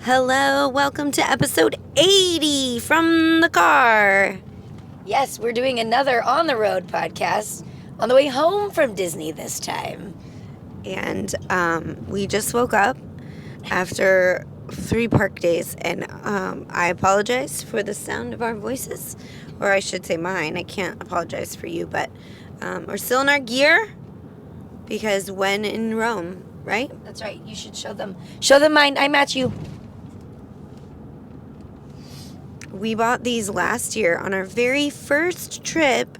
Hello, welcome to episode 80 from the car. Yes, we're doing another on the road podcast on the way home from Disney this time. And we just woke up after 3 park days, and I apologize for the sound of our voices, or I should say mine. I can't apologize for you, but we're still in our gear because when in Rome, right? That's right. You should show them. Show them mine. I match you. We bought these last year on our very first trip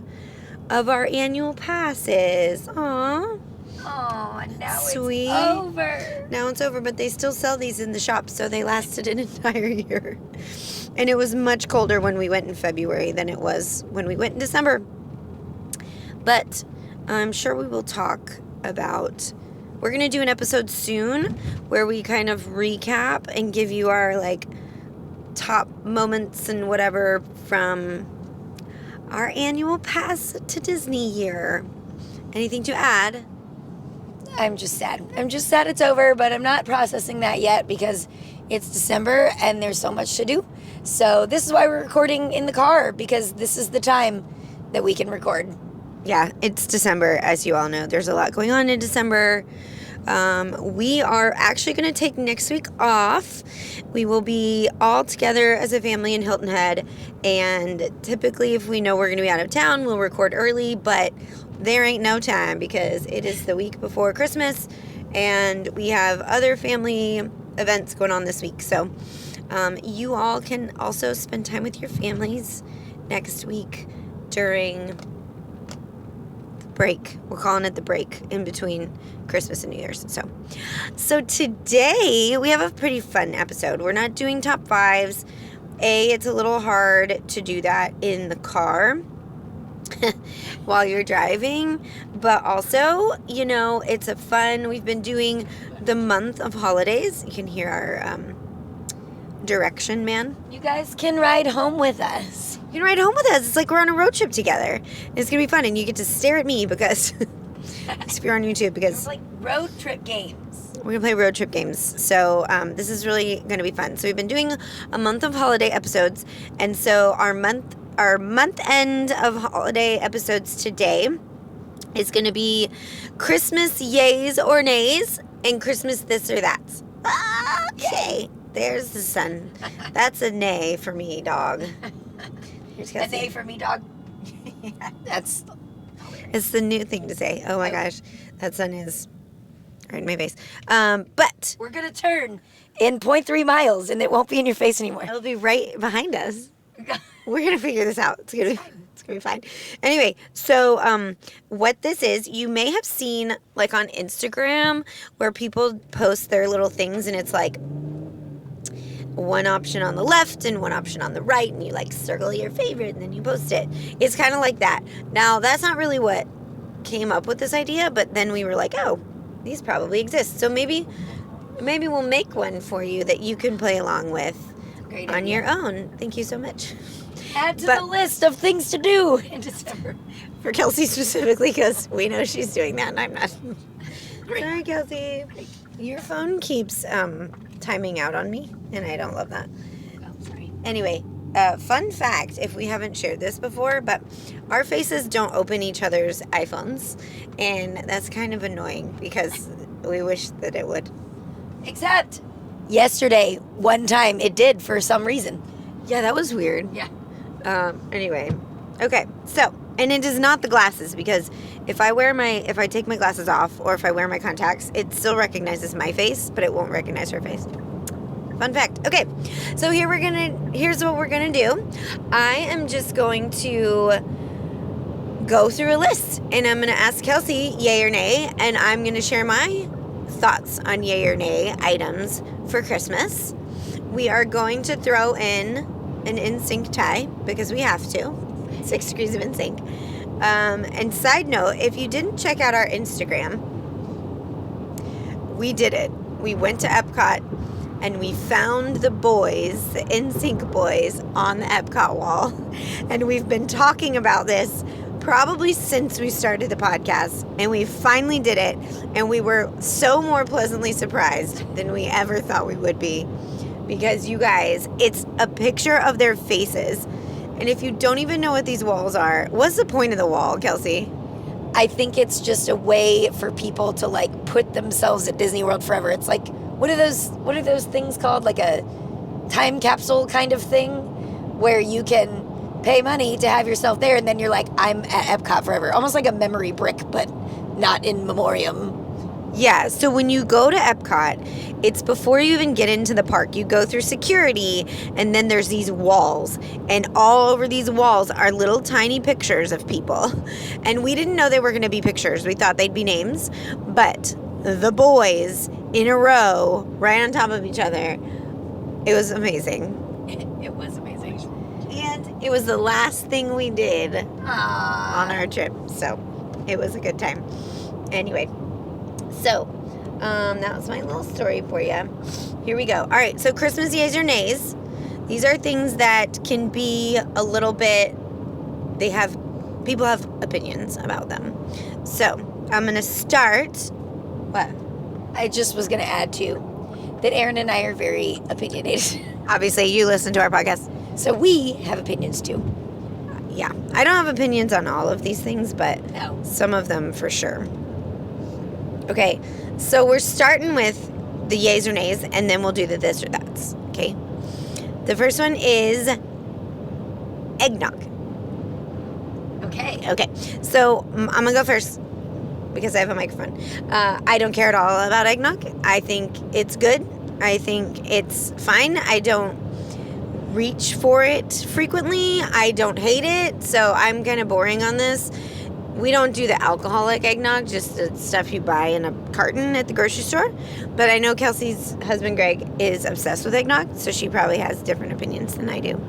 of our annual passes. Aww. Oh, now Sweet. it's over. Now it's over, but they still sell these in the shop, so they lasted an entire year. And it was much colder when we went in February than it was when we went in December. But I'm sure we will talk about... We're going to do an episode soon where we kind of recap and give you our, top moments and whatever from our annual pass to Disney year. Anything to add? I'm just sad. I'm just sad it's over, but I'm not processing that yet because it's December and there's so much to do. So this is why we're recording in the car, because this is the time that we can record. Yeah, it's December, as you all know. There's a lot going on in December. We are actually going to take next week off. We will be all together as a family in Hilton Head, and typically if we know we're going to be out of town, we'll record early, but there ain't no time because it is the week before Christmas, and we have other family events going on this week. So you all can also spend time with your families next week during break. We're calling it the break in between Christmas and New Year's. So today we have a pretty fun episode. We're not doing top fives. It's a little hard to do that in the car while you're driving, but also, it's a fun. We've been doing the month of holidays. You can hear our direction man. You guys can ride home with us. You can ride home with us. It's like we're on a road trip together. It's going to be fun, and you get to stare at me because if you're on YouTube, because It's like road trip games. we're going to play road trip games. So this is really going to be fun. So we've been doing a month of holiday episodes, and so our month end of holiday episodes today is going to be Christmas yays or nays and Christmas this or that. Okay. There's the sun. That's a nay for me, dog. Here's A nay for me, dog. Yeah. That's It's the new thing to say. Oh my gosh. That sun is right in my face. But we're going to turn in 0.3 miles and it won't be in your face anymore. it'll be right behind us. We're going to figure this out. It's going to be fine. Anyway, so what this is, you may have seen like on Instagram where people post their little things and it's like one option on the left and one option on the right, and you circle your favorite and then you post it. It's kind of like that. Now, that's not really what came up with this idea, but then we were like, oh, these probably exist. So maybe we'll make one for you that you can play along with Great on idea. your own. Thank you so much. Add to the list of things to do in December. For Kelsey specifically, because we know she's doing that and I'm not. Great. Sorry, Kelsey. Your phone keeps timing out on me, and I don't love that. Oh, sorry. Anyway, fun fact, if we haven't shared this before, but our faces don't open each other's iPhones, and that's kind of annoying because we wish that it would. Except yesterday, one time it did for some reason. Yeah, that was weird. Yeah. Anyway, okay, so, and it is not the glasses, because if I take my glasses off, or if I wear my contacts, it still recognizes my face, but it won't recognize her face. Fun fact. Okay, so here's what we're gonna do. I am just going to go through a list, and I'm gonna ask Kelsey yay or nay, and I'm gonna share my thoughts on yay or nay items for Christmas. We are going to throw in an NSYNC tie because we have to. 6 degrees of NSYNC. And side note, if you didn't check out our Instagram, we did it. We went to Epcot and we found the boys, the NSYNC boys, on the Epcot wall. And we've been talking about this probably since we started the podcast, and we finally did it, and we were so more pleasantly surprised than we ever thought we would be because you guys, it's a picture of their faces. And if you don't even know what these walls are, what's the point of the wall, Kelsey? I think it's just a way for people to like put themselves at Disney World forever. It's like, what are those things called? Like a time capsule kind of thing where you can pay money to have yourself there, and then you're like, I'm at Epcot forever. Almost like a memory brick, but not in memoriam. Yeah, so when you go to Epcot, it's before you even get into the park. You go through security, and then there's these walls. And all over these walls are little tiny pictures of people. And we didn't know they were going to be pictures. We thought they'd be names. But the boys in a row, right on top of each other, it was amazing. It was amazing. And it was the last thing we did Aww. on our trip. So it was a good time. Anyway. So, that was my little story for you. Here we go. All right, so Christmas yays or nays. These are things that can be a little bit, people have opinions about them. So, I'm going to start. What? I just was going to add, too, that Aaron and I are very opinionated. Obviously, you listen to our podcast. So we have opinions, too. Yeah. I don't have opinions on all of these things, but No. some of them for sure. Okay, so we're starting with the yays or nays, and then we'll do the this or that's, okay? The first one is eggnog. Okay. Okay, so I'm going to go first because I have a microphone. I don't care at all about eggnog. I think it's good. I think it's fine. I don't reach for it frequently. I don't hate it, so I'm kind of boring on this. We don't do the alcoholic eggnog, just the stuff you buy in a carton at the grocery store. But I know Kelsey's husband, Greg, is obsessed with eggnog, so she probably has different opinions than I do.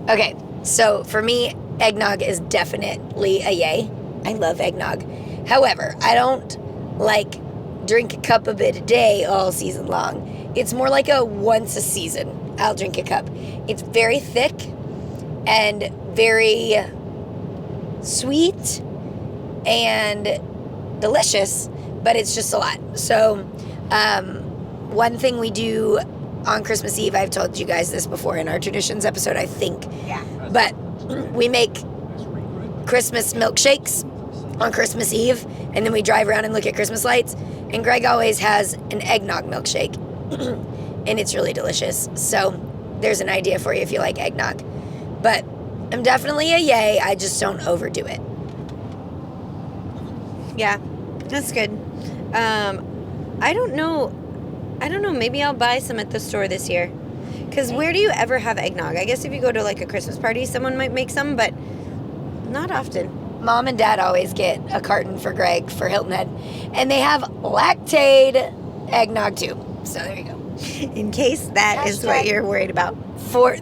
Okay, so for me, eggnog is definitely a yay. I love eggnog. However, I don't like drink a cup of it a day all season long. It's more like a once a season, I'll drink a cup. It's very thick and very sweet and delicious, but it's just a lot. So one thing we do on Christmas Eve, I've told you guys this before in our traditions episode, I think, but we make Christmas milkshakes on Christmas Eve, and then we drive around and look at Christmas lights, and Greg always has an eggnog milkshake and it's really delicious. So there's an idea for you if you like eggnog. But I'm definitely a yay, I just don't overdo it. Yeah, that's good. I don't know. Maybe I'll buy some at the store this year. Because where do you ever have eggnog? I guess if you go to like a Christmas party, someone might make some, but not often. Mom and Dad always get a carton for Greg for Hilton Head. And they have lactate eggnog too. So there you go. In case that is what you're worried about.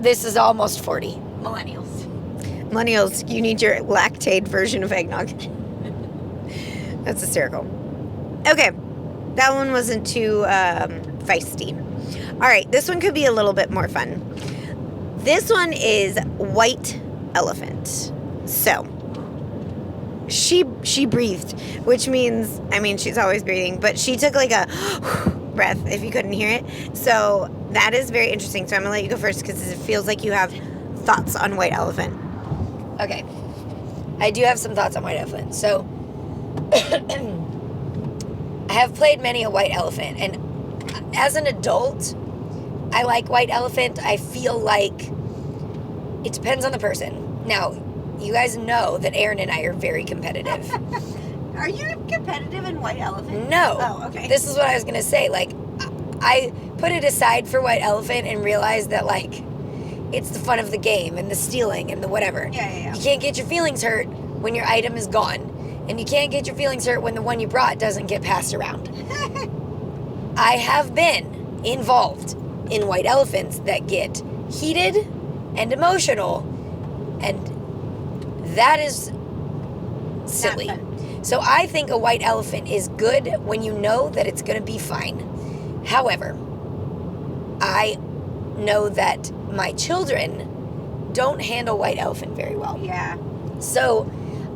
This is almost 40. Millennials, you need your lactate version of eggnog. That's hysterical. Okay, that one wasn't too feisty. All right, this one could be a little bit more fun. This one is white elephant. So, she breathed, which means, she's always breathing, but she took like a breath, if you couldn't hear it. So, that is very interesting. So, I'm going to let you go first because it feels like you have thoughts on white elephant. Okay. I do have some thoughts on white elephant. So, I have played many a white elephant, and as an adult, I like white elephant. I feel like it depends on the person. Now, you guys know that Aaron and I are very competitive. Are you competitive in white elephant? No. Oh, okay. This is what I was going to say. Like, I put it aside for white elephant and realized that, like, it's the fun of the game and the stealing and the whatever. Yeah. You can't get your feelings hurt when your item is gone. And you can't get your feelings hurt when the one you brought doesn't get passed around. I have been involved in white elephants that get heated and emotional, and that is silly. So I think a white elephant is good when you know that it's going to be fine. However, I know that my children don't handle white elephant very well. Yeah. So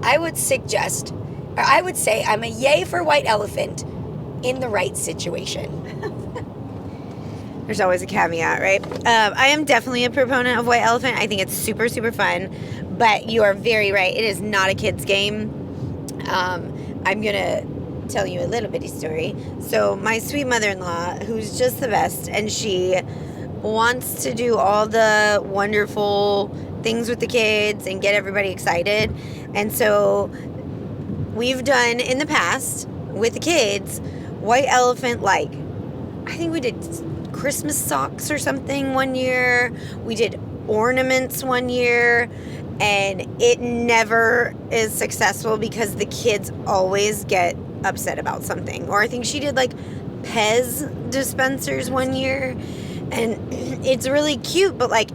I would say I'm a yay for white elephant in the right situation. There's always a caveat, right? I am definitely a proponent of White Elephant. I think it's super, super fun. But you are very right. It is not a kid's game. I'm going to tell you a little bitty story. So my sweet mother-in-law, who's just the best, and she wants to do all the wonderful things with the kids and get everybody excited. And so we've done in the past with the kids White Elephant, like I think we did Christmas socks or something one year. We did ornaments one year, and it never is successful because the kids always get upset about something. Or I think she did like Pez dispensers one year, and it's really cute, but like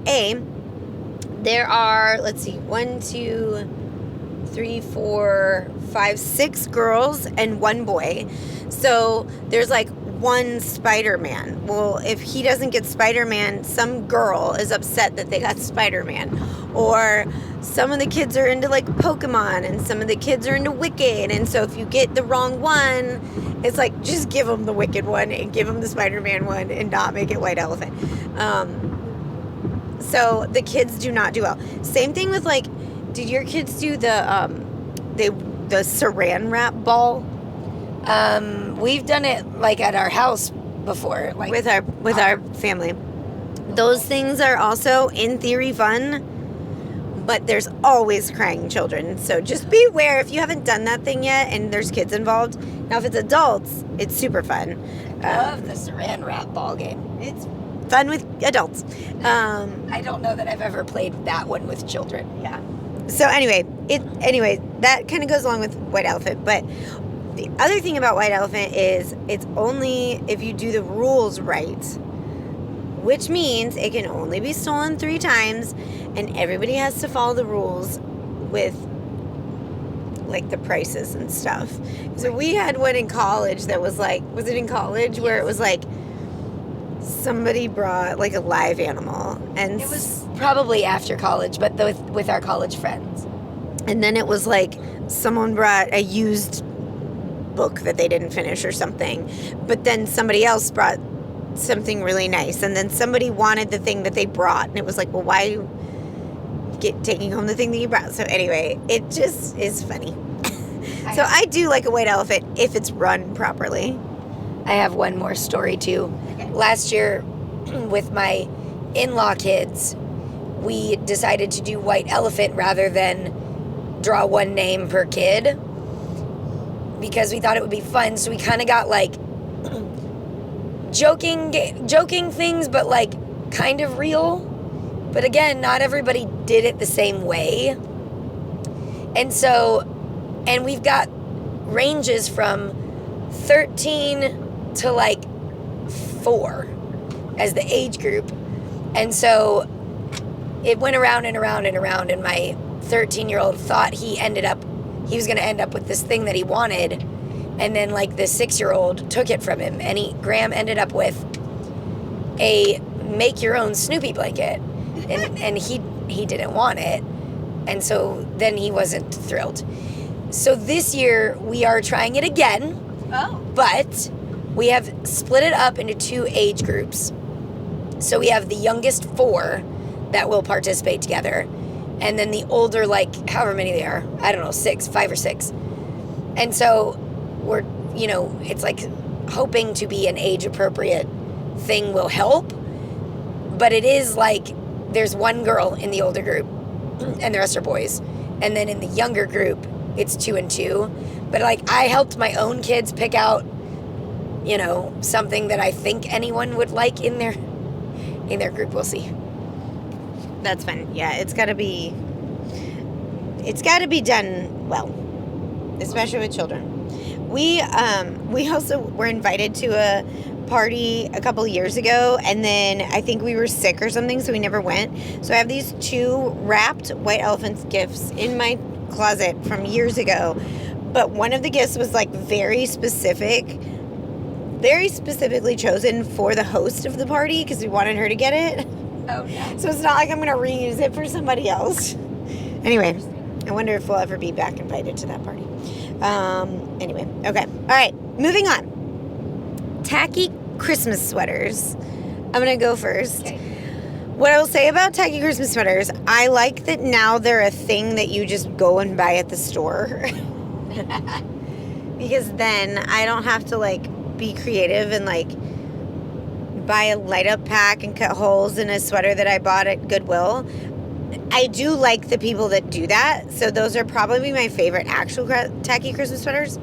there are, let's see, 1, 2, 3, 4, 5, 6 girls and 1 boy. So there's like one Spider-Man. Well, if he doesn't get Spider-Man, some girl is upset that they got Spider-Man. Or some of the kids are into like Pokemon, and some of the kids are into Wicked. And so if you get the wrong one, it's like, just give them the Wicked one and give them the Spider-Man one and not make it White Elephant. So the kids do not do well. Same thing with like, did your kids do the saran wrap ball? We've done it like at our house before, like with our family. Those things are also in theory fun, but there's always crying children. So just beware if you haven't done that thing yet and there's kids involved. Now if it's adults, it's super fun. I love the saran wrap ball game. It's fun with adults. I don't know that I've ever played that one with children. Yeah. So anyway, that kind of goes along with White Elephant, but the other thing about White Elephant is it's only if you do the rules right, which means it can only be stolen 3 times, and everybody has to follow the rules with like the prices and stuff. So we had one in college that was like, was it in college where it was like somebody brought like a live animal, and it was probably after college, but with our college friends. And then it was like someone brought a used book that they didn't finish or something, but then somebody else brought something really nice, and then somebody wanted the thing that they brought, and it was like, well, why are you taking home the thing that you brought? So anyway, it just is funny. So I do like a White Elephant if it's run properly. I have one more story too. Okay. Last year with my in-law kids, we decided to do White Elephant rather than draw one name per kid, because we thought it would be fun. So we kind of got like joking things, but like kind of real. But again, not everybody did it the same way. And we've got ranges from 13 to like 4 as the age group. And so it went around and around and around, and my 13-year-old thought he was going to end up with this thing that he wanted, and then like the 6-year-old took it from him, and Graham ended up with a make your own Snoopy blanket, and he didn't want it, and so then he wasn't thrilled. So this year we are trying it again. But we have split it up into 2 age groups. So we have the youngest 4 that will participate together, and then the older, like however many they are, I don't know, 5 or 6. And so we're, it's like hoping to be an age appropriate thing will help. But it is like there's 1 girl in the older group and the rest are boys. And then in the younger group, it's 2 and 2. But like I helped my own kids pick out, something that I think anyone would like in their group. We'll see. That's fun. Yeah, it's got to be done well, especially with children. We also were invited to a party a couple years ago, and then I think we were sick or something, so we never went. So I have these 2 wrapped White Elephants gifts in my closet from years ago. But one of the gifts was like very specifically chosen for the host of the party because we wanted her to get it. Oh, yeah. So it's not like I'm going to reuse it for somebody else. Anyway, I wonder if we'll ever be back invited to that party. Anyway, okay. All right, moving on. Tacky Christmas sweaters. I'm going to go first. Okay. What I will say about tacky Christmas sweaters, I like that now they're a thing that you just go and buy at the store. Because then I don't have to, like, be creative and, like, buy a light-up pack and cut holes in a sweater that I bought at Goodwill. I do like the people that do that, so those are probably my favorite actual tacky Christmas sweaters.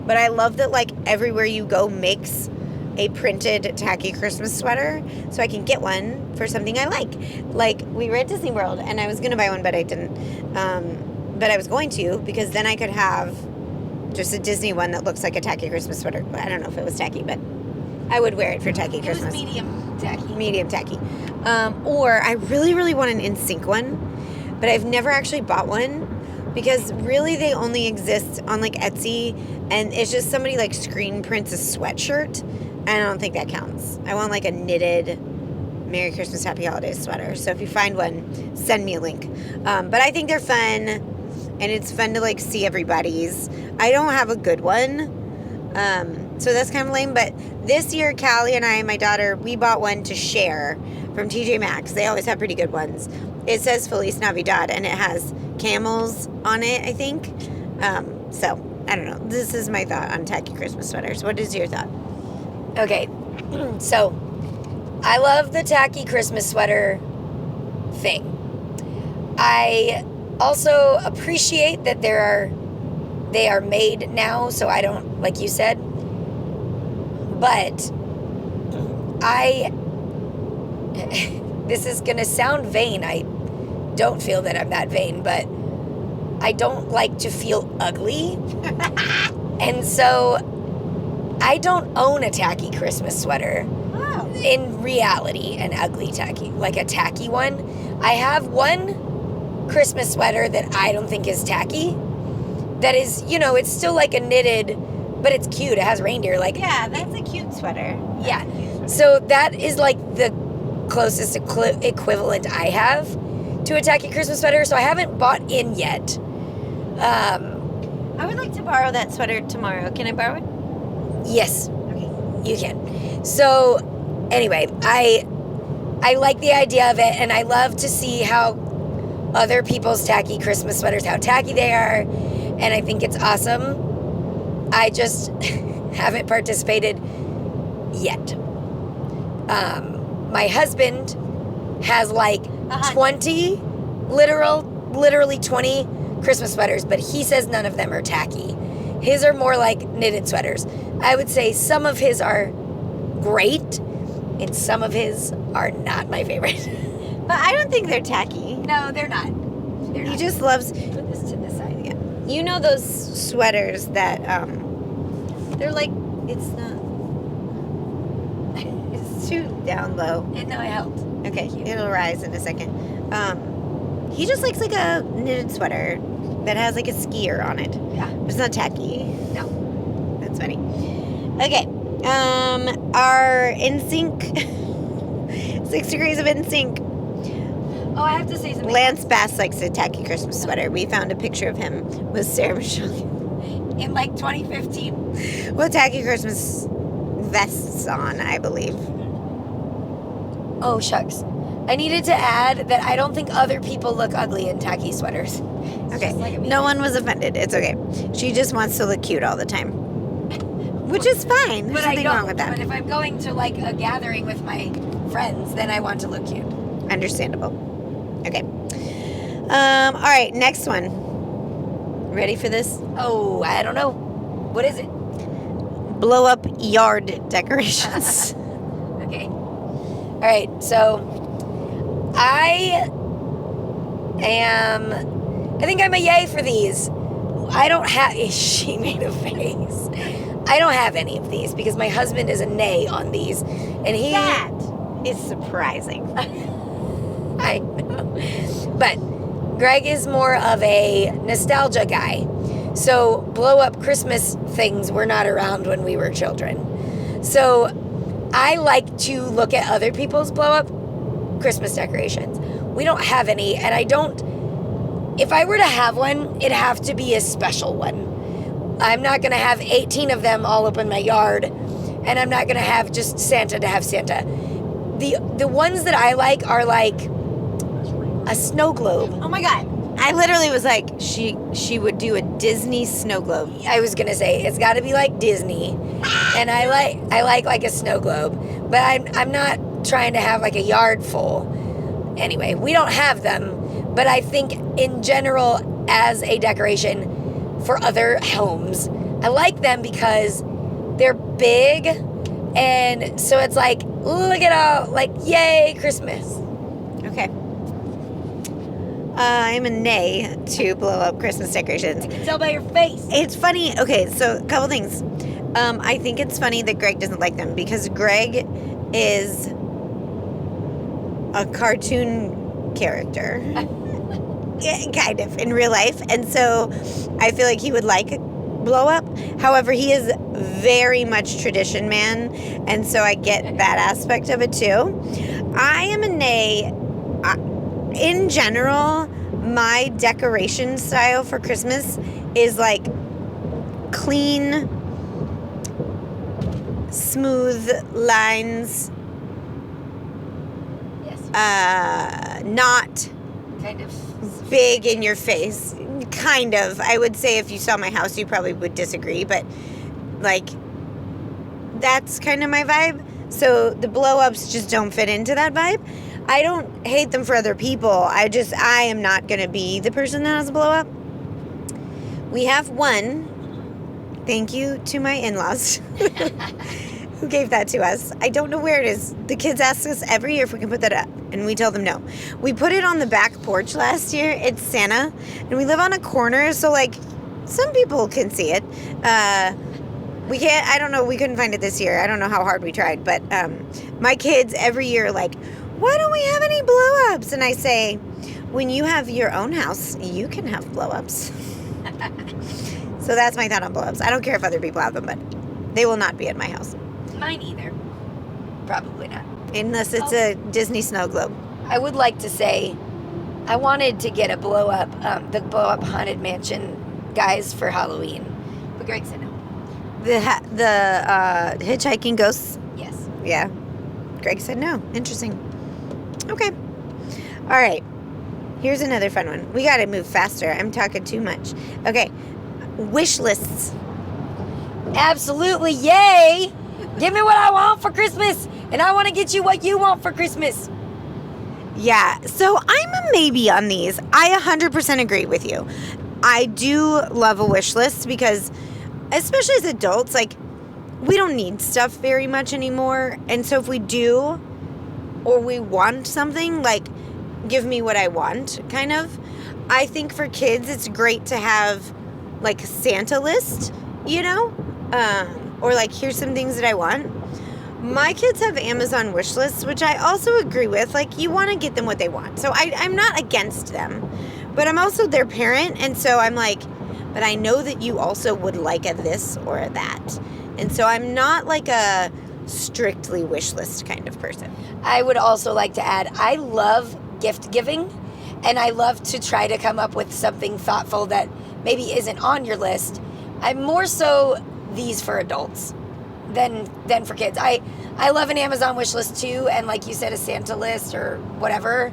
But I love that, like, everywhere you go makes a printed tacky Christmas sweater, so I can get one for something I like. Like, we were at Disney World, and I was going to buy one, but I didn't. But I was going to, because then I could have just a Disney one that looks like a tacky Christmas sweater. I don't know if it was tacky, but I would wear it for tacky Christmas. It was medium tacky. Medium tacky. Or I really, really want an NSYNC one, but I've never actually bought one because really they only exist on like Etsy, and it's just somebody like screen prints a sweatshirt, and I don't think that counts. I want like a knitted Merry Christmas, Happy Holidays sweater. So if you find one, send me a link. But I think they're fun, and it's fun to like see everybody's. I don't have a good one. So that's kind of lame, but this year, Callie and I, my daughter, we bought one to share from TJ Maxx. They always have pretty good ones. It says Feliz Navidad, and it has camels on it, I think. So, I don't know. This is my thought on tacky Christmas sweaters. What is your thought? Okay, so I love the tacky Christmas sweater thing. I also appreciate that they are made now, so I don't, like you said, but this is going to sound vain. I don't feel that I'm that vain, but I don't like to feel ugly. And so I don't own a tacky Christmas sweater. Oh. In reality, an ugly tacky, like a tacky one. I have one Christmas sweater that I don't think is tacky. That is, it's still like a knitted, but it's cute. It has reindeer. Like, Yeah, that's a cute sweater. yeah. So that is like the closest equivalent I have to a tacky Christmas sweater. So I haven't bought in yet. I would like to borrow that sweater tomorrow. Can I borrow it? Yes, Okay. you can. So anyway, I like the idea of it, and I love to see how other people's tacky Christmas sweaters, how tacky they are, and I think it's awesome. I just haven't participated yet. My husband has like 20, literally 20 Christmas sweaters, but he says none of them are tacky. His are more like knitted sweaters. I would say some of his are great, and some of his are not my favorite. But I don't think they're tacky. No, they're not. He just loves... Put this to the side. Yeah. You know those sweaters that, they're like, it's not... It's too down low. No, I helped. Okay, it'll rise in a second. He just likes like a knitted sweater that has like a skier on it. Yeah. But it's not tacky. No. That's funny. Okay. Our NSYNC 6 degrees of NSYNC. Oh, I have to say something. Lance Bass likes a tacky Christmas sweater. We found a picture of him with Sarah Michelle In like 2015. with tacky Christmas vests on, I believe. Oh, shucks. I needed to add that I don't think other people look ugly in tacky sweaters. Okay. Like me. No one was offended. It's okay. She just wants to look cute all the time. Which is fine. There's But I nothing don't. wrong with that. But if I'm going to like a gathering with my friends, then I want to look cute. Understandable. Okay. All right, next one. Ready for this? Oh, I don't know. What is it? Blow up yard decorations. Okay. All right. So I think I'm a yay for these. I don't have... She made a face. I don't have any of these because my husband is a nay on these. And he... That is surprising. I know. But Greg is more of a nostalgia guy. So blow up Christmas things were not around when we were children. So I like to look at other people's blow up Christmas decorations. We don't have any, and I don't... If I were to have one, it'd have to be a special one. I'm not going to have 18 of them all up in my yard, and I'm not going to have just Santa to have Santa. the ones that I like are like a snow globe. Oh my God. I literally was like, she would do a Disney snow globe. I was gonna say it's got to be like Disney, and I like a snow globe, but I'm not trying to have like a yard full. Anyway, we don't have them, but I think in general as a decoration for other homes, I like them because they're big, and so it's like, look at all, like, yay, Christmas. Okay. I'm a nay to blow up Christmas decorations. I can tell by your face. It's funny. Okay, so a couple things. I think it's funny that Greg doesn't like them because Greg is a cartoon character. Yeah, kind of, in real life. And so I feel like he would like a blow up. However, he is very much tradition man. And so I get that aspect of it too. I am a nay. In general, my decoration style for Christmas is like clean, smooth lines. Yes. Not Kind of big in your face. Kind of. I would say if you saw my house, you probably would disagree, but like that's kind of my vibe. So the blow-ups just don't fit into that vibe. I don't hate them for other people. I am not going to be the person that has a blow-up. We have one. Thank you to my in-laws who gave that to us. I don't know where it is. The kids ask us every year if we can put that up, and we tell them no. We put it on the back porch last year. It's Santa, and we live on a corner, so like some people can see it. We can't, I don't know, we couldn't find it this year. I don't know how hard we tried, but my kids every year like, why don't we have any blow-ups? And I say, when you have your own house, you can have blow-ups. So that's my thought on blow-ups. I don't care if other people have them, but they will not be at my house. mine either. Probably not. Unless it's a Disney snow globe. I would like to say I wanted to get a blow-up, the blow-up Haunted Mansion guys for Halloween. But Greg said no. The hitchhiking ghosts? Yes. Yeah. Greg said no. Interesting. Okay. All right. Here's another fun one. We got to move faster. I'm talking too much. Okay. Wish lists. Absolutely. Yay. Give me what I want for Christmas, and I want to get you what you want for Christmas. Yeah. So I'm a maybe on these. I 100% agree with you. I do love a wish list because, especially as adults, like, we don't need stuff very much anymore. And so if we do, or we want something, like, give me what I want, kind of. I think for kids, it's great to have, like, a Santa list, you know? Or, like, here's some things that I want. My kids have Amazon wish lists, which I also agree with. Like, you want to get them what they want. So I'm not against them. But I'm also their parent, and so I'm like, but I know that you also would like a this or a that. And so I'm not like a strictly wish list kind of person. I would also like to add, I love gift giving, and I love to try to come up with something thoughtful that maybe isn't on your list. I'm more so these for adults than for kids. I love an Amazon wish list too, and like you said, a Santa list or whatever.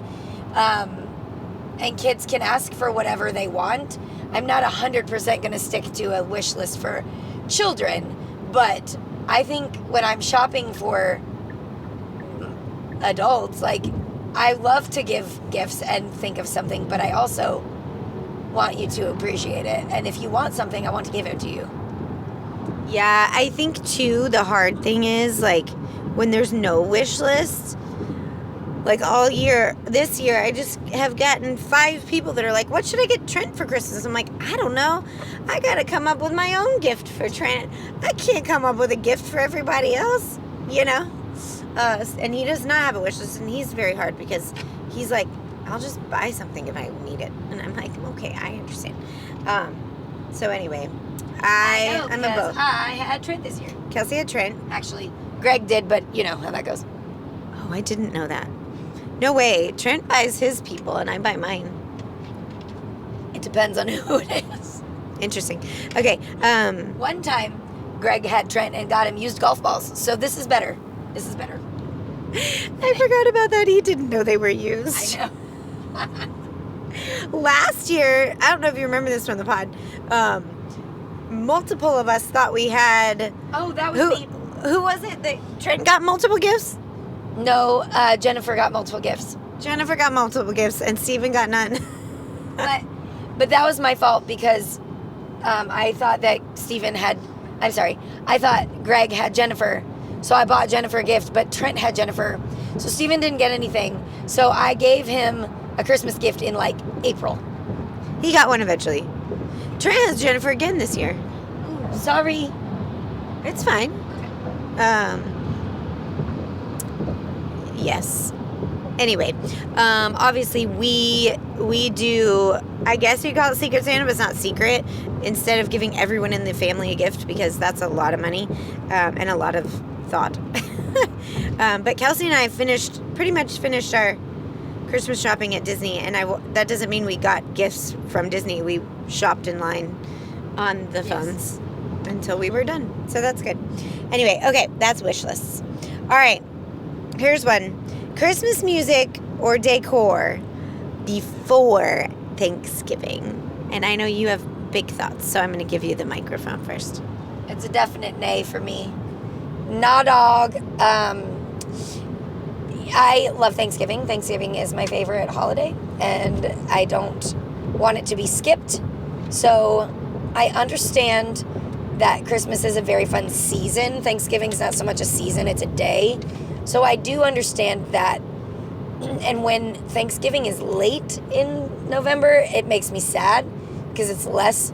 And kids can ask for whatever they want. I'm not 100% going to stick to a wish list for children, but I think when I'm shopping for adults, like, I love to give gifts and think of something, but I also want you to appreciate it. And if you want something, I want to give it to you. Yeah, I think too, the hard thing is, like, when there's no wish list, like all year, this year, I just have gotten 5 people that are like, what should I get Trent for Christmas? I'm like, I don't know. I got to come up with my own gift for Trent. I can't come up with a gift for everybody else, you know? And he does not have a wish list, and he's very hard because he's like, I'll just buy something if I need it. And I'm like, okay, I understand. So anyway, I'm a both. I had Trent this year. Kelsey had Trent. Actually, Greg did, but you know how that goes. Oh, I didn't know that. No way. Trent buys his people, and I buy mine. It depends on who it is. Interesting. Okay. One time, Greg had Trent and got him used golf balls. So this is better. This is better. I forgot about that. He didn't know they were used. I know. Last year, I don't know if you remember this from the pod, multiple of us thought we had... Oh, that was me. Who was it that Trent got multiple gifts? No, Jennifer got multiple gifts. Jennifer got multiple gifts and Steven got none. But that was my fault because I thought that I thought Greg had Jennifer. So I bought Jennifer a gift, but Trent had Jennifer. So Steven didn't get anything. So I gave him a Christmas gift in like April. He got one eventually. Trent has Jennifer again this year. Ooh, sorry. It's fine. Yes. Anyway, obviously we do, I guess you call it Secret Santa, but it's not secret. Instead of giving everyone in the family a gift, because that's a lot of money and a lot of thought. But Kelsey and I pretty much finished our Christmas shopping at Disney, and that doesn't mean we got gifts from Disney. We shopped in line on the phones until we were done. So that's good. Anyway, okay, that's wish lists. All right, here's one. Christmas music or decor before Thanksgiving. And I know you have big thoughts, so I'm going to give you the microphone first. It's a definite nay for me. Nah, dog. I love Thanksgiving. Thanksgiving is my favorite holiday, and I don't want it to be skipped. So I understand that Christmas is a very fun season. Thanksgiving is not so much a season, it's a day. So I do understand that. And when Thanksgiving is late in November, it makes me sad because it's less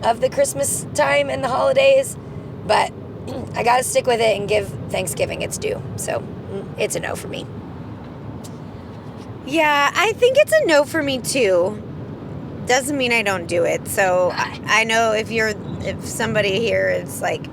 of the Christmas time and the holidays. But I got to stick with it and give Thanksgiving its due. So it's a no for me. Yeah, I think it's a no for me too. Doesn't mean I don't do it. So I know if somebody here is like,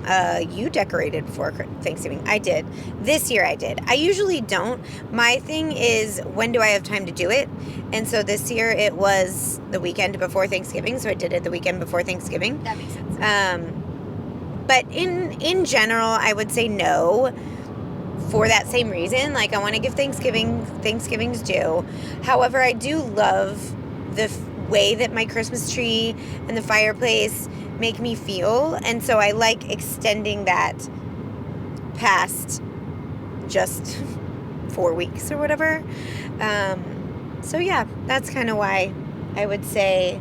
you decorated for Thanksgiving. I did. This year I did. I usually don't. My thing is, when do I have time to do it? And so this year it was the weekend before Thanksgiving. So I did it the weekend before Thanksgiving. That makes sense. But in general, I would say no for that same reason. Like, I want to give Thanksgiving's due. However, I do love the way that my Christmas tree and the fireplace make me feel, and so I like extending that past just 4 weeks or whatever. So yeah, that's kind of why I would say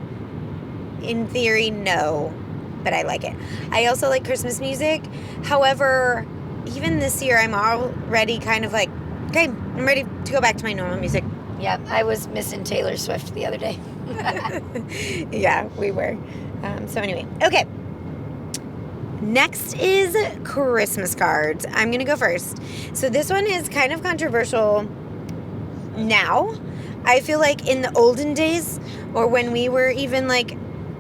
in theory no, but I like it. I also like Christmas music. However, even this year I'm already kind of like, okay, I'm ready to go back to my normal music. Yeah, I was missing Taylor Swift the other day. Yeah, we were. So anyway, okay. Next is Christmas cards. I'm going to go first. So this one is kind of controversial now. I feel like in the olden days, or when we were even like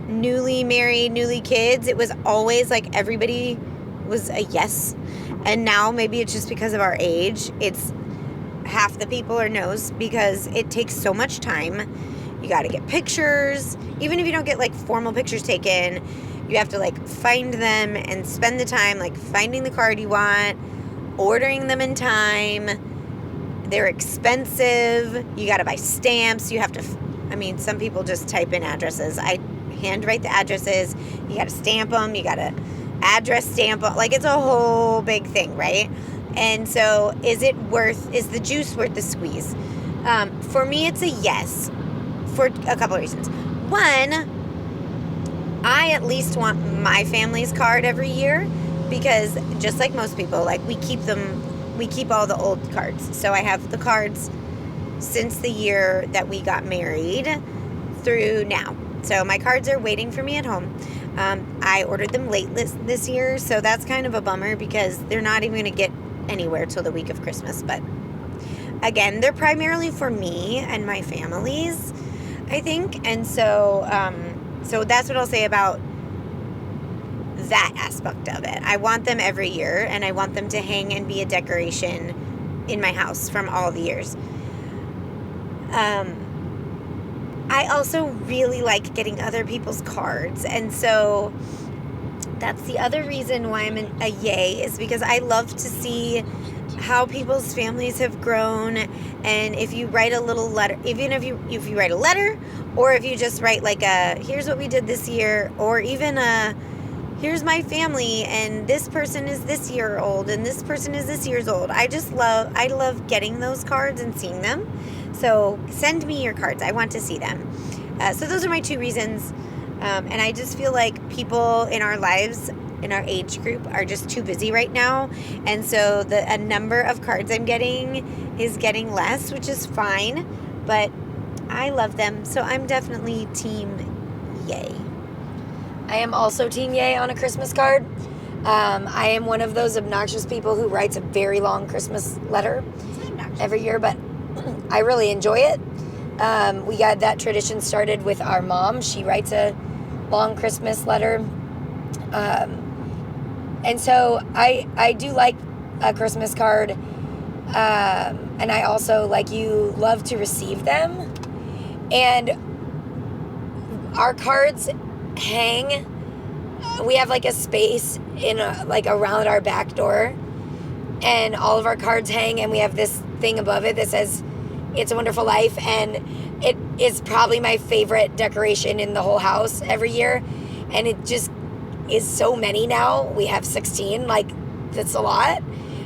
newly married, newly kids, it was always like everybody was a yes. And now maybe it's just because of our age. It's half the people are no's because it takes so much time. You got to get pictures. Even if you don't get like formal pictures taken, you have to like find them and spend the time like finding the card you want, ordering them in time. They're expensive. You got to buy stamps. You have to, some people just type in addresses. I handwrite the addresses. You got to stamp them. You got to address stamp them. Like, it's a whole big thing, right? And so is the juice worth the squeeze? For me, it's a yes for a couple of reasons. One, I at least want my family's card every year because just like most people, like we keep all the old cards. So I have the cards since the year that we got married through now. So my cards are waiting for me at home. I ordered them late this year, so that's kind of a bummer because they're not even going to get anywhere till the week of Christmas. But again, they're primarily for me and my family's, I think. And so so that's what I'll say about that aspect of it. I want them every year, and I want them to hang and be a decoration in my house from all the years. I also really like getting other people's cards, and so that's the other reason why I'm a yay, is because I love to see how people's families have grown, and if you write a little letter, even if you write a letter, or if you just write like a here's what we did this year, or even a here's my family and this person is this year old and this person is this year's old. I love getting those cards and seeing them. So send me your cards. I want to see them. So those are my 2 reasons. And I just feel like people in our lives, in our age group, are just too busy right now. And so a number of cards I'm getting is getting less, which is fine. But I love them. So I'm definitely team yay. I am also team yay on a Christmas card. I am one of those obnoxious people who writes a very long Christmas letter every year, but I really enjoy it. We got that tradition started with our mom. She writes a long Christmas letter. And so I do like a Christmas card. And I also, like you, love to receive them. And our cards hang. We have like a space around our back door, and all of our cards hang, and we have this thing above it that says "It's a Wonderful Life," and it is probably my favorite decoration in the whole house every year. And it just is so many now. We have 16. That's a lot,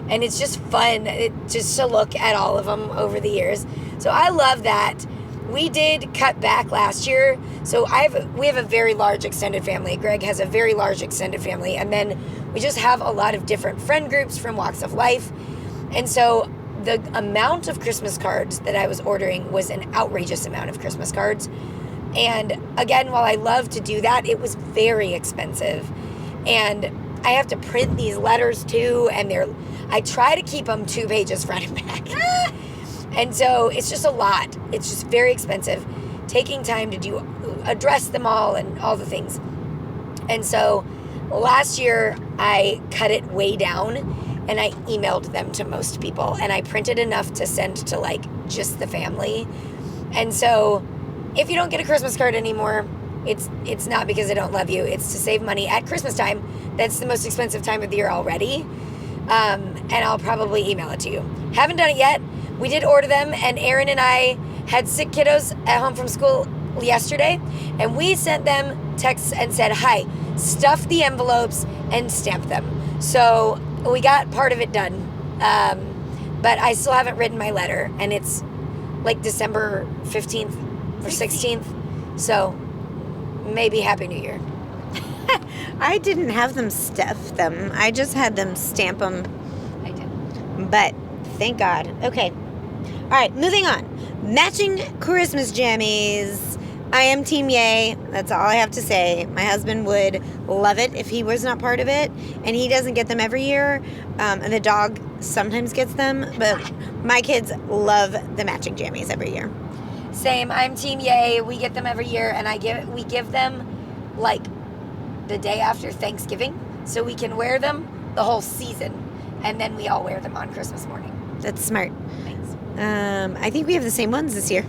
and it's just fun just to look at all of them over the years. So I love that. We did cut back last year, so we have a very large extended family. Greg has a very large extended family, and then we just have a lot of different friend groups from walks of life. And so the amount of Christmas cards that I was ordering was an outrageous amount of Christmas cards. And again, while I love to do that, it was very expensive. And I have to print these letters too, and I try to keep them 2 pages front and back. And so it's just a lot. It's just very expensive. Taking time to address them all and all the things. And so last year I cut it way down and I emailed them to most people, and I printed enough to send to just the family. And so if you don't get a Christmas card anymore, it's not because I don't love you. It's to save money at Christmas time. That's the most expensive time of the year already. And I'll probably email it to you. Haven't done it yet. We did order them, and Aaron and I had sick kiddos at home from school yesterday, and we sent them texts and said, hi, stuff the envelopes and stamp them. So we got part of it done, but I still haven't written my letter, and it's December 15th or 16th, so maybe Happy New Year. I didn't have them stuff them. I just had them stamp them. I did. But thank God. Okay. All right, moving on. Matching Christmas jammies. I am team yay. That's all I have to say. My husband would love it if he was not part of it, and he doesn't get them every year. And the dog sometimes gets them, but my kids love the matching jammies every year. Same. I'm team yay. We get them every year, and we give them the day after Thanksgiving, so we can wear them the whole season, and then we all wear them on Christmas morning. That's smart. Thanks. I think we have the same ones this year.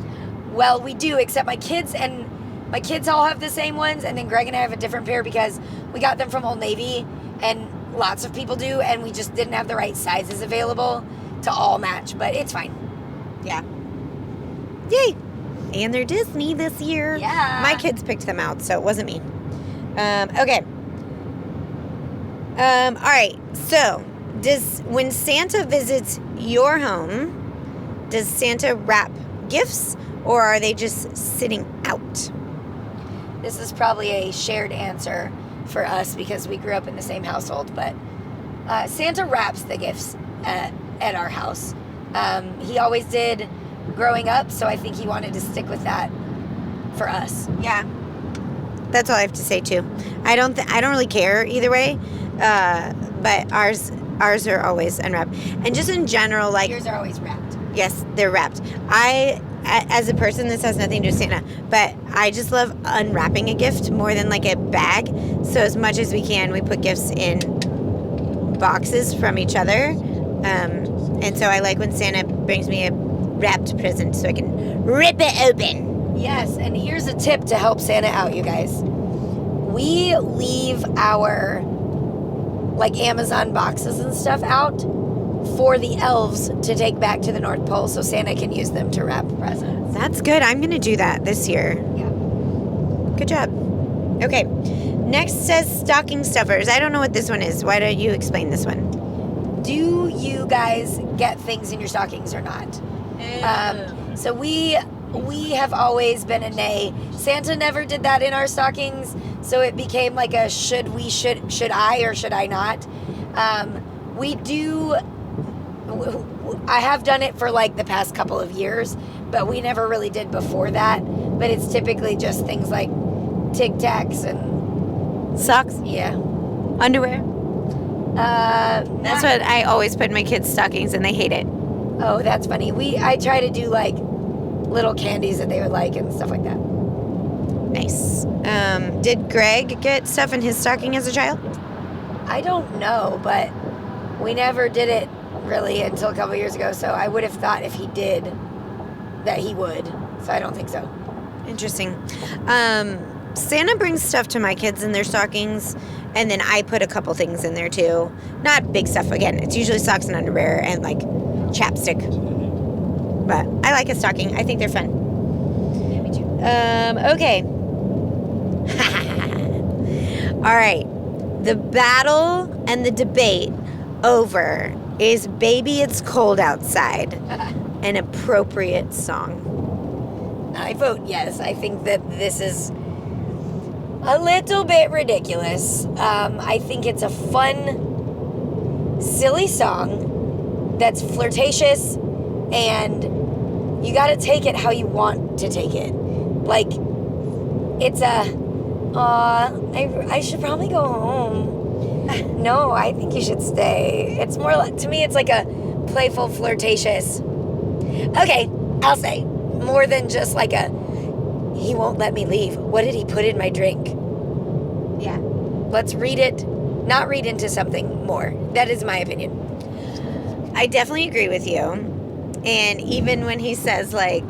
Well, we do, except my kids all have the same ones, and then Greg and I have a different pair because we got them from Old Navy, and lots of people do, and we just didn't have the right sizes available to all match, but it's fine. Yeah. Yay! And they're Disney this year. Yeah. My kids picked them out, so it wasn't me. Okay. All right. So, when Santa visits your home, does Santa wrap gifts, or are they just sitting out? This is probably a shared answer for us because we grew up in the same household, but Santa wraps the gifts at our house. He always did growing up, so I think he wanted to stick with that for us. Yeah. That's all I have to say too. I don't really care either way, but ours are always unwrapped. And just in general, Yours are always wrapped. Yes, they're wrapped. As a person, this has nothing to do with Santa, but I just love unwrapping a gift more than a bag. So as much as we can, we put gifts in boxes from each other. And so I like when Santa brings me a wrapped present so I can rip it open. Yes, and here's a tip to help Santa out, you guys. We leave our Amazon boxes and stuff out for the elves to take back to the North Pole so Santa can use them to wrap presents. That's good. I'm going to do that this year. Yeah. Good job. Okay. Next says stocking stuffers. I don't know what this one is. Why don't you explain this one? Do you guys get things in your stockings or not? So we have always been a nay. Santa never did that in our stockings, so it became like a should I or should I not? We do. I have done it for like the past couple of years, but we never really did before that. But it's typically just things like Tic Tacs and socks, yeah, underwear. That's what I always put in my kids' stockings, and they hate it. Oh, that's funny. I try to do like little candies that they would like and stuff like that. Nice. Did Greg get stuff in his stocking as a child? I don't know, but we never did it really until a couple years ago. So I would have thought if he did that he would. So I don't think so. Interesting. Santa brings stuff to my kids in their stockings, and then I put a couple things in there too. Not big stuff. Again, it's usually socks and underwear and like chapstick. But I like a stocking. I think they're fun. Yeah, me too. Okay. All right. The battle and the debate over is Baby It's Cold Outside an appropriate song? I vote yes. I think that this is a little bit ridiculous. I think it's a fun, silly song that's flirtatious, and you got to take it how you want to take it. Like, it's I should probably go home. No, I think you should stay. It's more like, to me, it's like a playful, flirtatious. Okay, I'll say. More than just like a, he won't let me leave. What did he put in my drink? Yeah. Let's read it, not read into something more. That is my opinion. I definitely agree with you. And even when he says, like,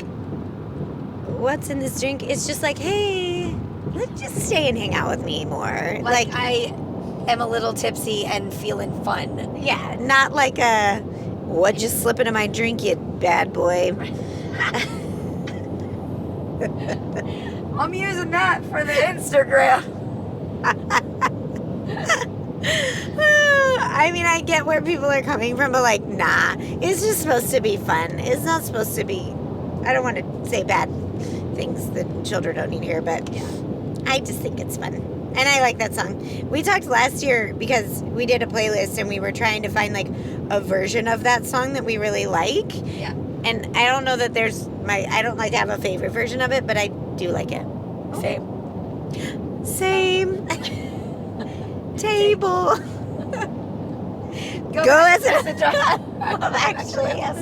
what's in this drink? It's just like, hey, let's just stay and hang out with me more. Like I am a little tipsy and feeling fun. Yeah, not like a, what'd you slip into my drink, you bad boy. I'm using that for the Instagram. I mean, I get where people are coming from, but like, nah, it's just supposed to be fun. It's not supposed to be, I don't want to say bad things that children don't need to hear, but yeah, I just think it's fun. And I like that song. We talked last year because we did a playlist and we were trying to find like a version of that song that we really like. Yeah. And I don't know that I don't like to have a favorite version of it, but I do like it. Same. Table. Go listen. Actually, yes.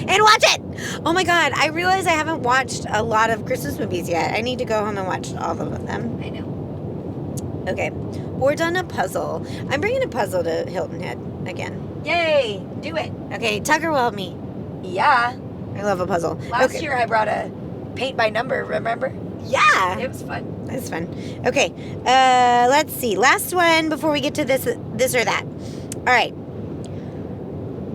And watch it. Oh my God. I realize I haven't watched a lot of Christmas movies yet. I need to go home and watch all of them. I know. Okay. We're done a puzzle. I'm bringing a puzzle to Hilton Head again. Yay. Do it. Okay. Tucker will help me. Yeah. I love a puzzle. Last year I brought a paint by number, remember? Yeah. It was fun. That's fun. Okay. Let's see. Last one before we get to this or that. All right.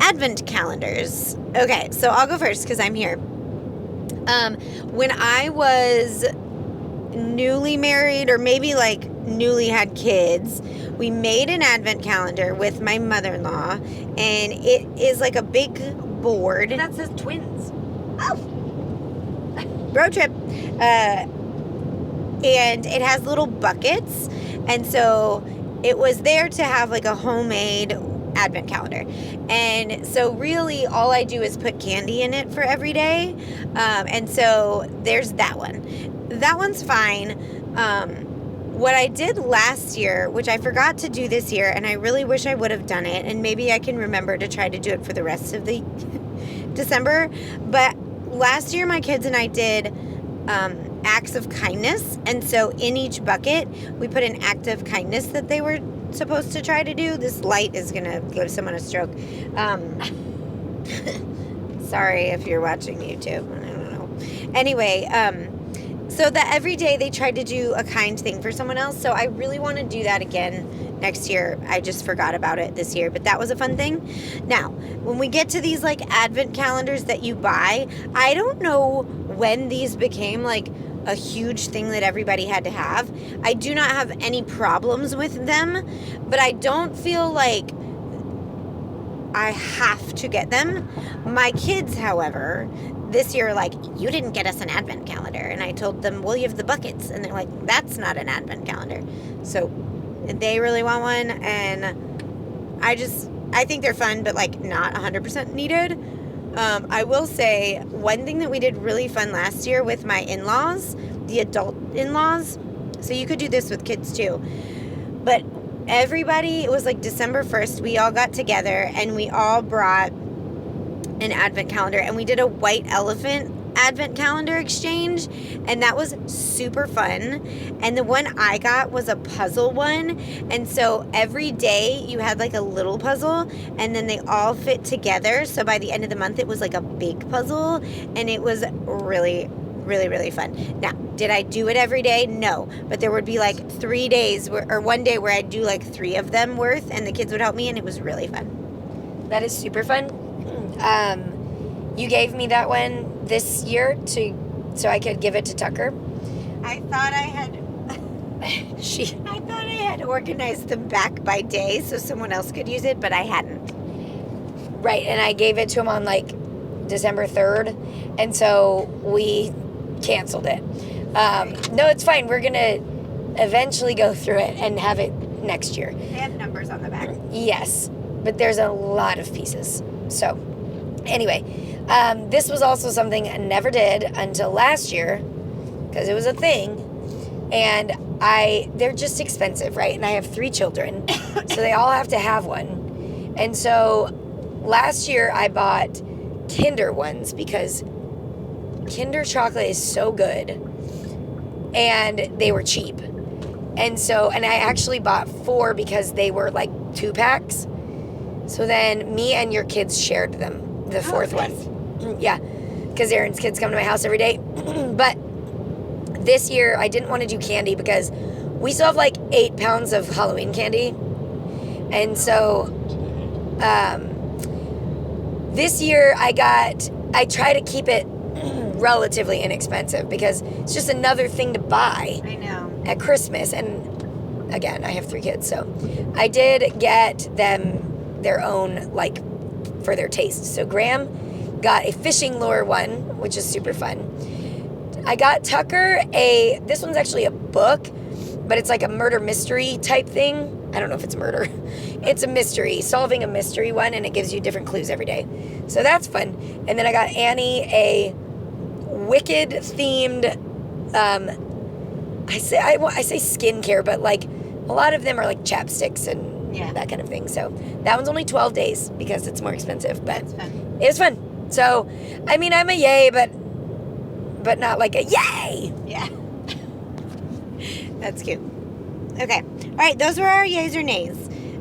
Advent calendars. Okay, so I'll go first because I'm here. When I was newly married, or maybe like newly had kids, we made an Advent calendar with my mother-in-law, and it is like a big board. That says twins. Oh, road trip. And it has little buckets, and so it was there to have like a homemade Advent calendar. And so really all I do is put candy in it for every day. And so there's that one. That one's fine. What I did last year, which I forgot to do this year, and I really wish I would have done it, and maybe I can remember to try to do it for the rest of the December, but last year my kids and I did acts of kindness, and so in each bucket we put an act of kindness that they were supposed to try to do. This light is gonna give someone a stroke. Sorry if you're watching YouTube. I don't know. Anyway, so that every day they tried to do a kind thing for someone else. So I really want to do that again next year. I just forgot about it this year, but that was a fun thing. Now, when we get to these like advent calendars that you buy, I don't know when these became like a huge thing that everybody had to have. I do not have any problems with them, but I don't feel like I have to get them. My kids, however, this year, like, you didn't get us an advent calendar. And I told them, well, you have the buckets. And they're like, that's not an advent calendar. So they really want one. And I think they're fun, but like not 100% needed. I will say one thing that we did really fun last year with my in-laws, the adult in-laws. So you could do this with kids too. But everybody, it was like December 1st, we all got together and we all brought an advent calendar, and we did a white elephant advent calendar exchange, and that was super fun. And the one I got was a puzzle one, and so every day you had like a little puzzle, and then they all fit together. So by the end of the month, it was like a big puzzle, and it was really, really, really fun. Now, did I do it every day? No, but there would be like 3 days or one day where I'd do like 3 of them worth, and the kids would help me, and it was really fun. That is super fun. You gave me that one this year so I could give it to Tucker. I thought I had organized them back by day so someone else could use it, but I hadn't. Right, and I gave it to him on like December 3rd, and so we canceled it. No, it's fine. We're going to eventually go through it and have it next year. They have numbers on the back. Yes, but there's a lot of pieces. So, anyway, this was also something I never did until last year because it was a thing, and they're just expensive, right? And I have 3 children, so they all have to have one. And so last year I bought Kinder ones because Kinder chocolate is so good, and they were cheap. And I actually bought 4 because they were like 2 packs. So then me and your kids shared them, the 4th one. Yeah, because Aaron's kids come to my house every day. But this year I didn't want to do candy because we still have like 8 pounds of Halloween candy. And so this year I try to keep it relatively inexpensive because it's just another thing to buy. I know. At Christmas. And again, I have 3 kids, so I did get them their own, like, for their taste. So Graham got a fishing lure one, which is super fun. I got Tucker this one's actually a book, but it's like a murder mystery type thing. I don't know if it's murder. It's a mystery, solving a mystery one, and it gives you different clues every day. So that's fun. And then I got Annie a Wicked themed, I say skincare, but like a lot of them are like chapsticks and that kind of thing. So that one's only 12 days because it's more expensive, but it was fun. So, I mean, I'm a yay, but not like a yay. Yeah. That's cute. Okay. All right. Those were our yays or nays.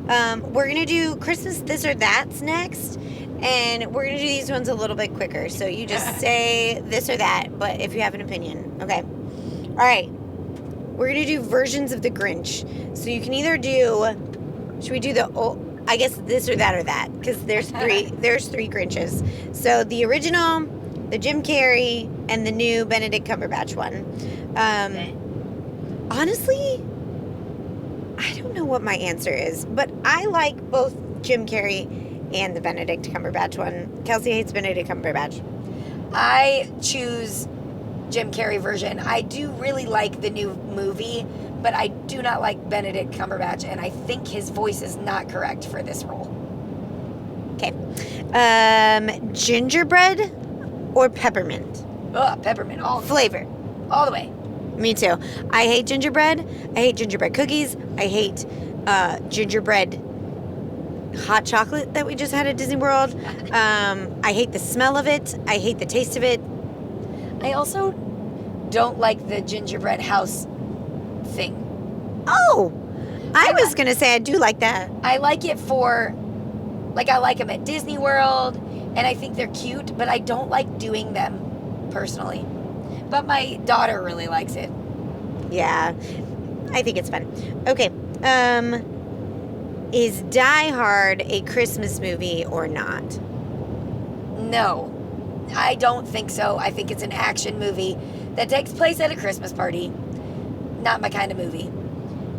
We're going to do Christmas this or that's next. And we're going to do these ones a little bit quicker. So you just say this or that, but if you have an opinion. Okay. All right. We're going to do versions of the Grinch. So you can either do, should we do the old, I guess this or that, because there's 3 Grinches. So the original, the Jim Carrey, and the new Benedict Cumberbatch one. Honestly, I don't know what my answer is, but I like both Jim Carrey and the Benedict Cumberbatch one. Kelsey hates Benedict Cumberbatch. I choose Jim Carrey version. I do really like the new movie, but I do not like Benedict Cumberbatch, and I think his voice is not correct for this role. Okay. Gingerbread or peppermint? Ugh, peppermint. All flavor. All the way. Me too. I hate gingerbread. I hate gingerbread cookies. I hate gingerbread hot chocolate that we just had at Disney World. I hate the smell of it. I hate the taste of it. I also don't like the gingerbread house thing. Oh, I was going to say I do like that. I like it for, like, I like them at Disney World, and I think they're cute, but I don't like doing them personally. But my daughter really likes it. Yeah, I think it's fun. Okay, Is Die Hard a Christmas movie or not? No, I don't think so. I think it's an action movie that takes place at a Christmas party. Not my kind of movie.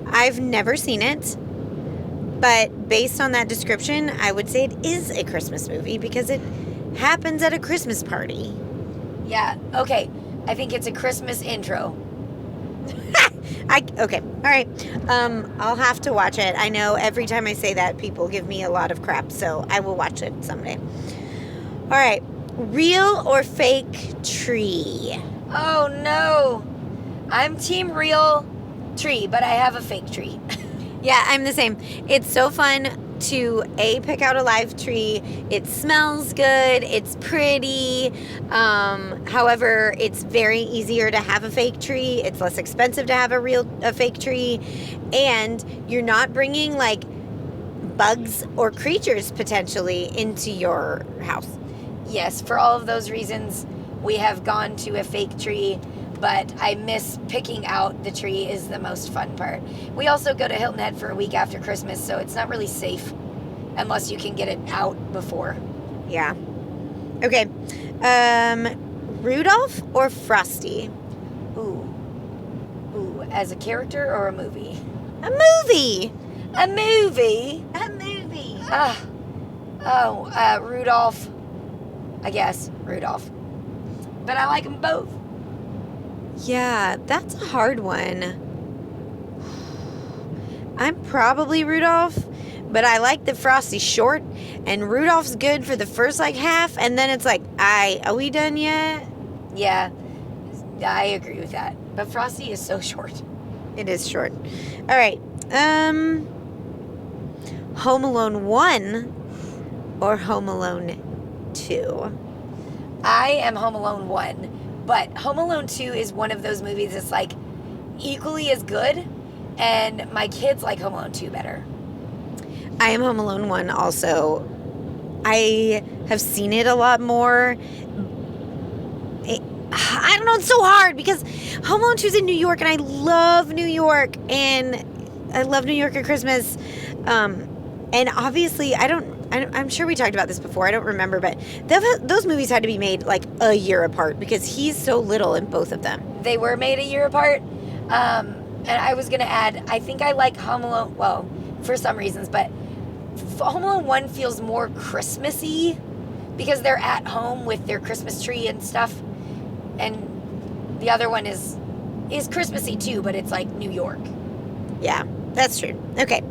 I've never seen it, but based on that description, I would say it is a Christmas movie because it happens at a Christmas party. Yeah, okay. I think it's a Christmas intro. Okay, all right. I'll have to watch it. I know every time I say that, people give me a lot of crap, so I will watch it someday. All right, real or fake tree? Oh no, I'm team real tree, but I have a fake tree. Yeah, I'm the same. It's so fun to pick out a live tree. It smells good. It's pretty. However, it's very easier to have a fake tree. It's less expensive to have a fake tree, and you're not bringing like bugs or creatures potentially into your house. Yes, for all of those reasons, we have gone to a fake tree. But I miss picking out the tree is the most fun part. We also go to Hilton Head for a week after Christmas, so it's not really safe unless you can get it out before. Yeah. Okay. Rudolph or Frosty? Ooh, as a character or a movie? A movie. A movie? A movie. Rudolph. I guess Rudolph. But I like them both. Yeah, that's a hard one. I'm probably Rudolph, but I like the Frosty short, and Rudolph's good for the first like half, and then it's like, are we done yet? Yeah, I agree with that. But Frosty is so short. It is short. All right. Home Alone 1 or Home Alone 2? I am Home Alone 1. But Home Alone 2 is one of those movies that's like equally as good, and my kids like Home Alone 2 better. I am Home Alone 1 also. I have seen it a lot more. I don't know, it's so hard because Home Alone 2 is in New York, and I love New York, and I love New York at Christmas. And obviously, I'm sure we talked about this before. I don't remember, but those movies had to be made like a year apart because he's so little in both of them. They were made a year apart. And I was going to add, I think I like Home Alone, well, for some reasons, but Home Alone 1 feels more Christmassy because they're at home with their Christmas tree and stuff. And the other one is Christmassy too, but it's like New York. Yeah, that's true. Okay.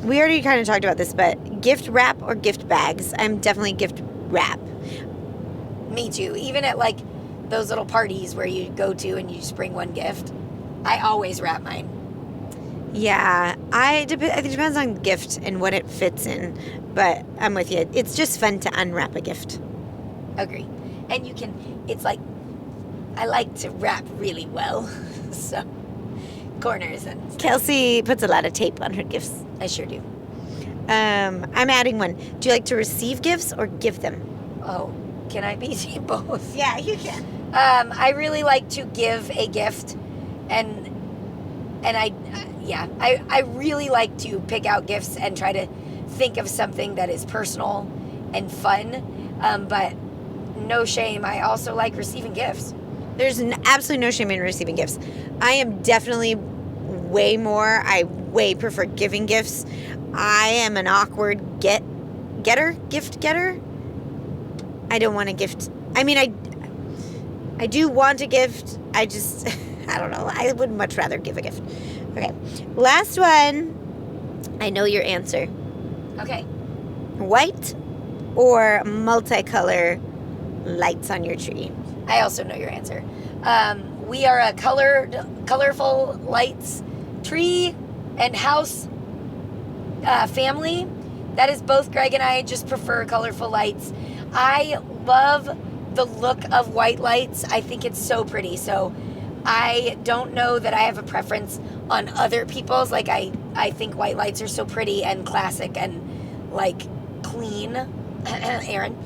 We already kind of talked about this, but gift wrap or gift bags? I'm definitely gift wrap. Me too. Even at like those little parties where you go to and you just bring one gift, I always wrap mine. Yeah, I think it depends on gift and what it fits in, but I'm with you. It's just fun to unwrap a gift. Agree. And it's like, I like to wrap really well, so corners and stuff. Kelsey puts a lot of tape on her gifts. I sure do. I'm adding one. Do you like to receive gifts or give them? Oh, can I be both? Yeah, you can. I really like to give a gift, and I really like to pick out gifts and try to think of something that is personal and fun. But no shame. I also like receiving gifts. There's absolutely no shame in receiving gifts. I am definitely I way prefer giving gifts. I am an awkward gift getter. I don't want a gift. I mean, I do want a gift. I just, I don't know. I would much rather give a gift. Okay. Last one. I know your answer. Okay. White or multicolor lights on your tree? I also know your answer. We are a colorful lights tree and house family. That is both Greg and I just prefer colorful lights. I love the look of white lights. I think it's so pretty. So I don't know that I have a preference on other people's. Like I think white lights are so pretty and classic and like clean, Aaron.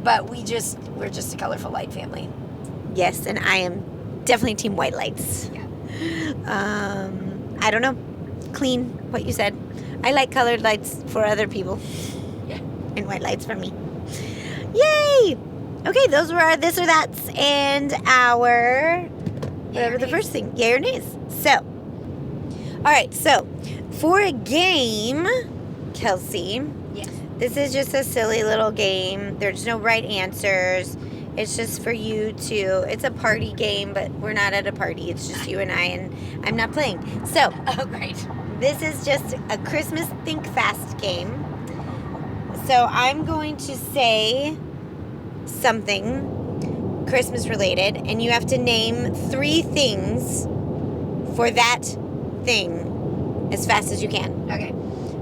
But we're just a colorful light family. Yes, and I am definitely team white lights. Yeah. I don't know. Clean, what you said. I like colored lights for other people. Yeah. And white lights for me. Yay! Okay, those were our this or that's and our whatever the first thing. Yay or nays. So, all right. So, for a game, Kelsey. Yes. This is just a silly little game. There's no right answers. It's just for you to. It's a party game, but we're not at a party. It's just you and I, and I'm not playing. So, Oh, great. this is just a Christmas Think Fast game. So I'm going to say something Christmas related, and you have to name 3 things for that thing as fast as you can. Okay.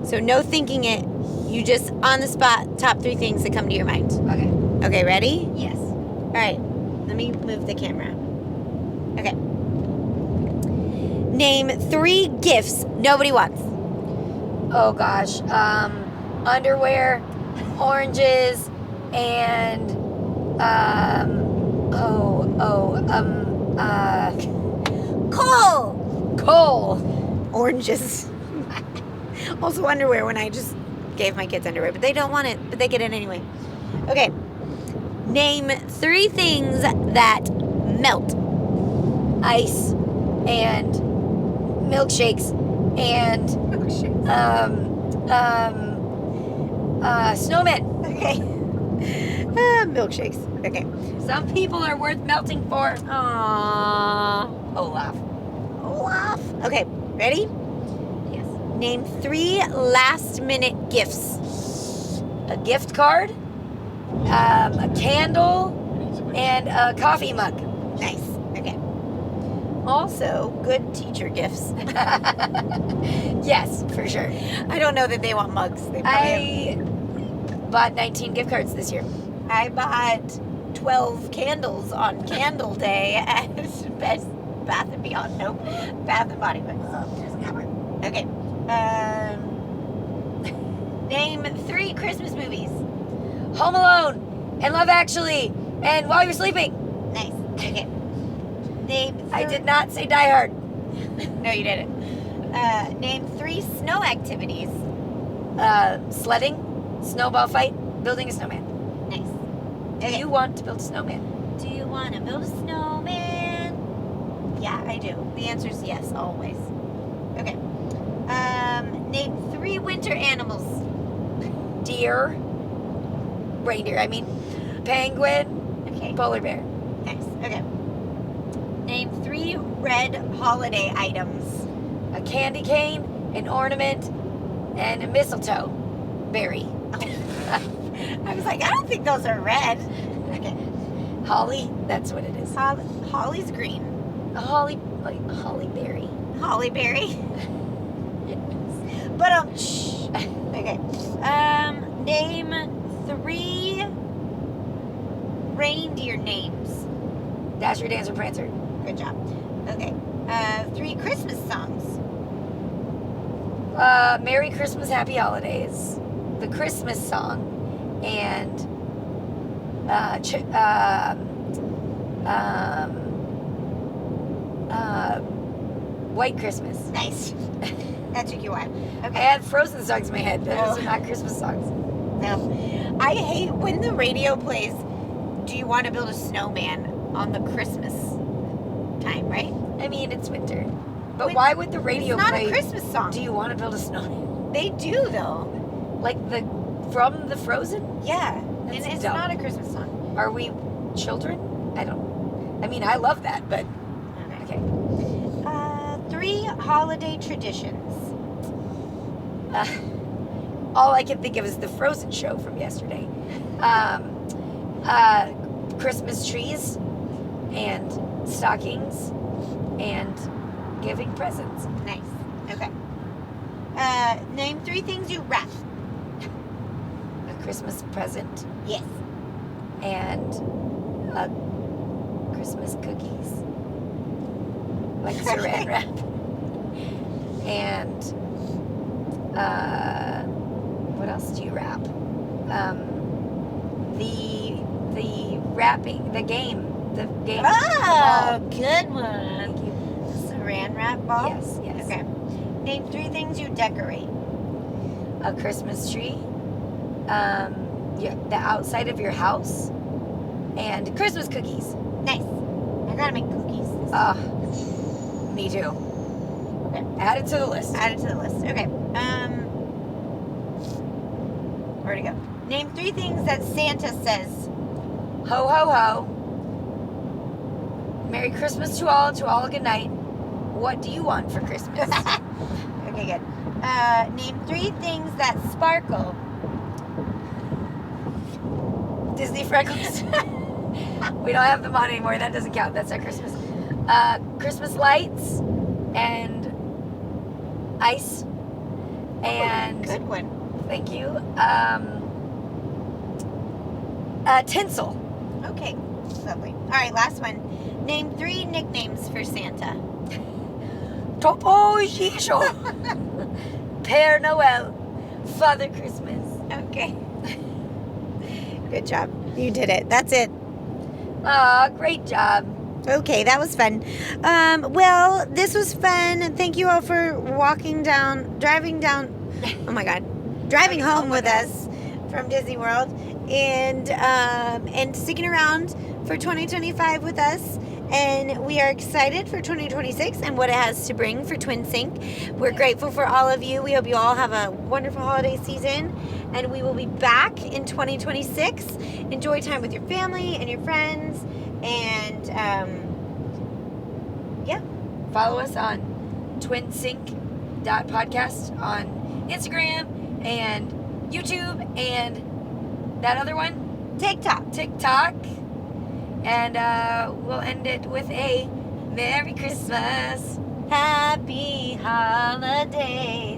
So no thinking it. You just on the spot, top 3 things that come to your mind. Okay. Okay, ready? Yes. All right. Let me move the camera. Okay. Name 3 gifts nobody wants. Oh gosh. Underwear, oranges, and coal. Oranges. Also underwear when I just gave my kids underwear, but they don't want it, but they get it anyway. Okay. Name 3 things that melt. Ice and milkshakes and snowmen. Okay. Milkshakes. Okay. Some people are worth melting for. Aww. Olaf. Olaf. Okay. Ready? Yes. Name 3 last minute gifts. A gift card, a candle, and a coffee mug. Nice. Okay. Also, good teacher gifts. Yes, for sure. I don't know that they want mugs. They probably have. I bought 19 gift cards this year. I bought 12 candles on Candle Day at Best Bath and Beyond. Nope. Bath and Body Works. Okay. Name 3 Christmas movies. Home Alone and Love Actually and While You're Sleeping. Nice. Okay. Name 3... I did not say Die Hard. No, you didn't. Name 3 snow activities. Sledding, snowball fight, building a snowman. Nice. Do you want to build a snowman? Do you want to build a snowman? Yeah, I do. The answer is yes, always. Okay. Name 3 winter animals. Deer, reindeer, I mean, penguin, Okay. polar bear. Nice. Okay. Name 3 red holiday items. A candy cane, an ornament, and a mistletoe berry. I was like, I don't think those are red. Okay. Holly, that's what it is. Holly's green. A holly, like a holly berry. Holly berry. Yes. But shh. Okay. Name 3 reindeer names. Dasher, Dancer, Prancer. Good job. Okay. 3 Christmas songs. Merry Christmas, Happy Holidays. The Christmas song. And White Christmas. Nice. That took you a while. I Okay. had Frozen songs in my head. Those are not Christmas songs. No. I hate when the radio plays, do you want to build a snowman on the Christmas time, right? I mean, it's winter. But why would the radio It's not play, a Christmas song. do you want to build a snowman? They do, though. Like from the Frozen? Yeah. That's and it's dumb. not a Christmas song. Are we children? I mean, I love that, but okay. 3 holiday traditions. All I can think of is the Frozen show from yesterday. Christmas trees and stockings and giving presents. Nice. Okay. Name 3 things you wrap. A Christmas present Yes. and Christmas cookies. Like saran wrap. And what else do you wrap? The wrapping, the game. The game. Oh, ball. good one. Thank you. Saran wrap ball? Yes, yes. Okay. Name 3 things you decorate. A Christmas tree, the outside of your house, and Christmas cookies. Nice. I gotta make cookies. Me too. Okay. Add it to the list. Add it to the list. Okay. Where'd it go? Name 3 things that Santa says. Ho, ho, ho. Merry Christmas to all a good night. What do you want for Christmas? Okay, good. Name 3 things that sparkle. Disney freckles. We don't have them on anymore. That doesn't count. That's our Christmas. Christmas lights and ice. And good one. thank you. Tinsel. Okay, lovely. All right, last one. Name 3 nicknames for Santa. Topo Shisho. Père Noël. Father Christmas. Okay. Good job. You did it. That's it. Aw, great job. Okay, that was fun. Well, this was fun. Thank you all for driving home with us from Disney World, and sticking around for 2025 with us. And we are excited for 2026 and what it has to bring for TwiNSYNC. We're grateful for all of you. We hope you all have a wonderful holiday season. And we will be back in 2026. Enjoy time with your family and your friends. And, yeah. Follow us on TwiNSYNC.podcast on Instagram and YouTube and that other one, TikTok. And we'll end it with a Merry Christmas. Happy holidays.